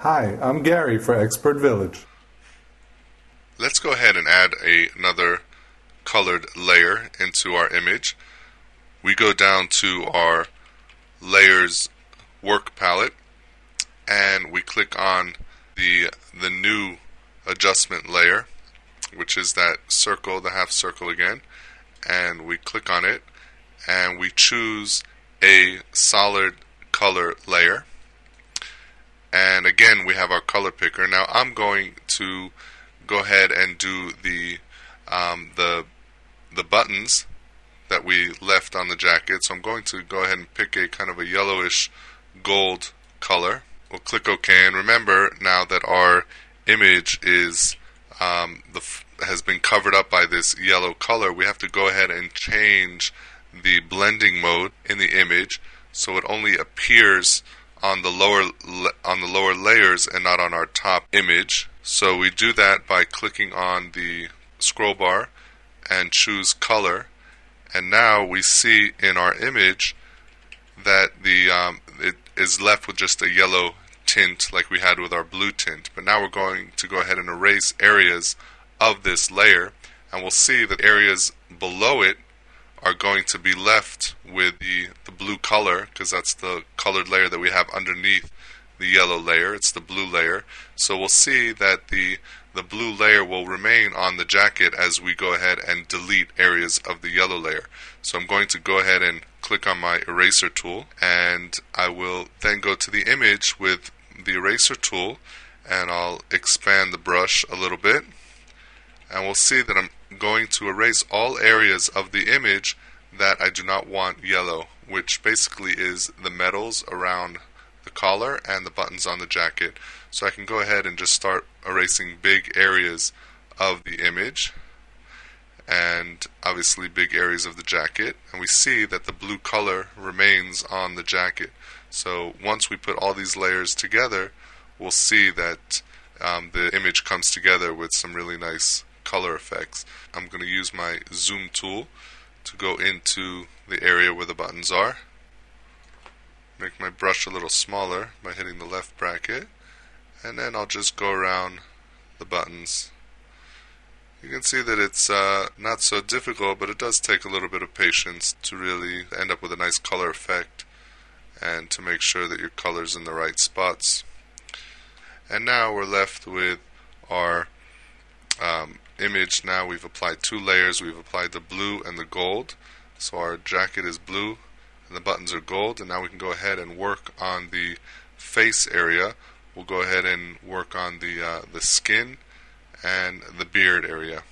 Hi, I'm Gary for ExpertVillage. Let's go ahead and add another colored layer into our image. We go down to our layers work palette and we click on the new adjustment layer, which is that circle, the half circle again, and we click on it and we choose a solid color layer. And again, we have our color picker. Now I'm going to go ahead and do the buttons that we left on the jacket. So I'm going to go ahead and pick a kind of a yellowish gold color. We'll click OK, and remember now that our image is has been covered up by this yellow color, we have to go ahead and change the blending mode in the image so it only appears on the lower layers and not on our top image. So we do that by clicking on the scroll bar and choose color, and now we see in our image that it is left with just a yellow tint like we had with our blue tint. But now we're going to go ahead and erase areas of this layer, and we'll see that areas below it are going to be left with the blue color, because that's the colored layer that we have underneath the yellow layer. It's the blue layer. So we'll see that the blue layer will remain on the jacket as we go ahead and delete areas of the yellow layer. So I'm going to go ahead and click on my eraser tool, and I will then go to the image with the eraser tool, and I'll expand the brush a little bit, and we'll see that I'm going to erase all areas of the image that I do not want yellow, which basically is the metals around the collar and the buttons on the jacket. So I can go ahead and just start erasing big areas of the image, and obviously big areas of the jacket, and we see that the blue color remains on the jacket. So once we put all these layers together, we'll see that the image comes together with some really nice color effects. I'm going to use my zoom tool to go into the area where the buttons are. Make my brush a little smaller by hitting the left bracket, and then I'll just go around the buttons. You can see that it's not so difficult, but it does take a little bit of patience to really end up with a nice color effect and to make sure that your color's in the right spots. And now we're left with our image. Now we've applied two layers. We've applied the blue and the gold. So our jacket is blue and the buttons are gold, and now we can go ahead and work on the face area. We'll go ahead and work on the skin and the beard area.